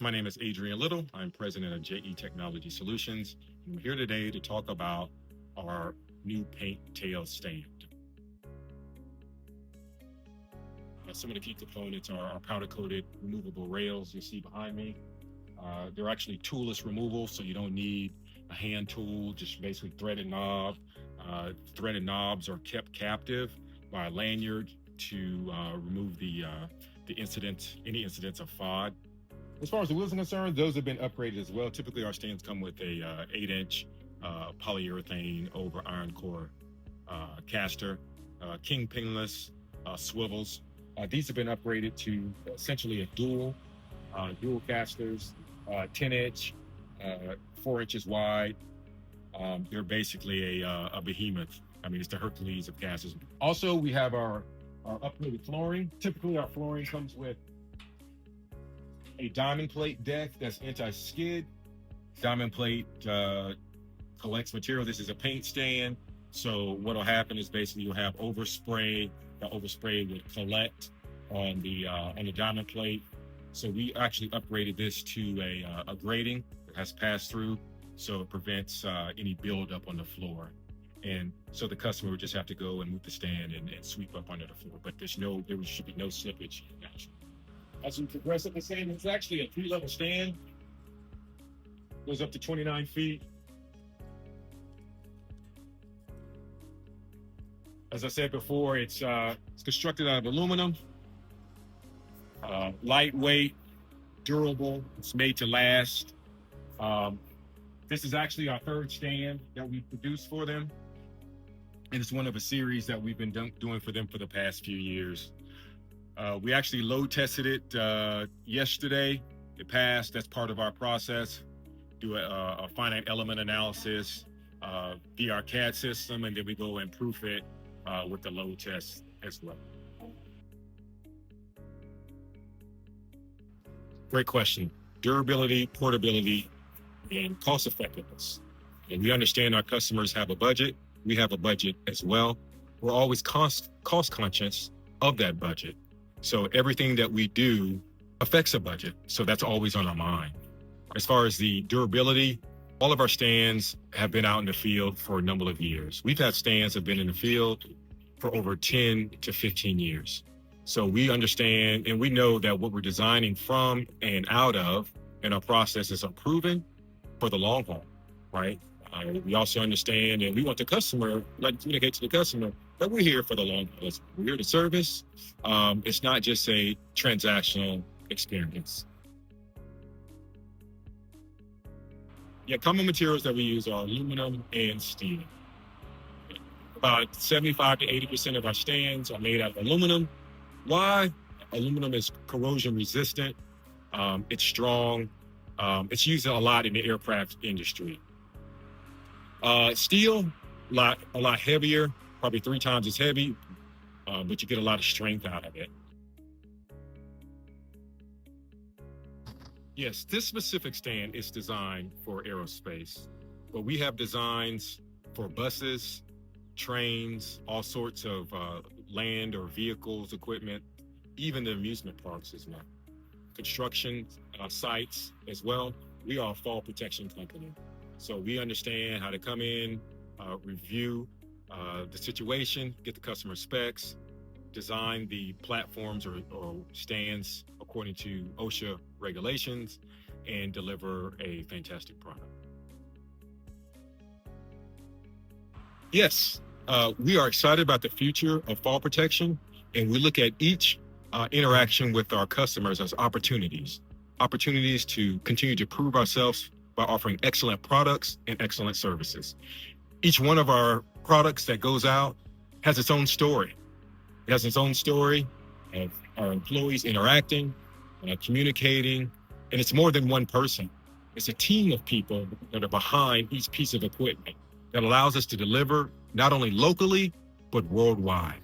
My name is Adrian Little. I'm president of JE Technology Solutions. I'm here today to talk about our new paint tail stand. Some of the key components are our powder-coated removable rails you see behind me. They're actually toolless removal, so you don't need a hand tool, just basically threaded knob. Threaded knobs are kept captive by a lanyard to remove any incidents of FOD. As far as the wheels are concerned, those have been upgraded as well. Typically, our stands come with a 8-inch polyurethane over iron core caster, king pinless swivels. These have been upgraded to essentially a dual casters, 10-inch, 4 inches wide. They're basically a behemoth. I mean, it's the Hercules of casters. Also, we have our upgraded flooring. Typically, our flooring comes with a diamond plate deck that's anti-skid. Diamond plate collects material. This is a paint stand. So what'll happen is basically you'll have overspray. The overspray would collect on the diamond plate. So we actually upgraded this to a grating that has passed through, so it prevents any buildup on the floor. And so the customer would just have to go and move the stand and sweep up under the floor. But there should be no slippage. As we progress up the stand, it's actually a 3-level stand. Goes up to 29 feet. As I said before, it's constructed out of aluminum, lightweight, durable. It's made to last. This is actually our 3rd stand that we produced for them, and it's one of a series that we've been doing for them for the past few years. We actually load tested it yesterday. It passed. That's part of our process. Do a finite element analysis via our CAD system, and then we go and proof it with the load test as well. Great question. Durability, portability, and cost effectiveness. And we understand our customers have a budget. We have a budget as well. We're always cost conscious of that budget. So everything that we do affects a budget. So that's always on our mind. As far as the durability, all of our stands have been out in the field for a number of years. We've had stands that have been in the field for over 10 to 15 years. So we understand and we know that what we're designing from and out of and our processes are proven for the long haul, right? We also understand and we want the customer, like communicate to the customer that we're here for the long haul. We're here to service. It's not just a transactional experience. Yeah, common materials that we use are aluminum and steel. About 75 to 80% of our stands are made out of aluminum. Why? Aluminum is corrosion resistant. It's strong. It's used a lot in the aircraft industry. Steel, a lot heavier, probably 3 times as heavy, but you get a lot of strength out of it. Yes, this specific stand is designed for aerospace, but we have designs for buses, trains, all sorts of land or vehicles, equipment, even the amusement parks as well. Construction sites as well. We are a fall protection company. So we understand how to come in, review the situation, get the customer specs, design the platforms or stands according to OSHA regulations, and deliver a fantastic product. Yes, we are excited about the future of fall protection, and we look at each interaction with our customers as opportunities to continue to prove ourselves by offering excellent products and excellent services. Each one of our products that goes out has its own story. It has its own story of our employees interacting, communicating, and it's more than one person. It's a team of people that are behind each piece of equipment that allows us to deliver not only locally, but worldwide.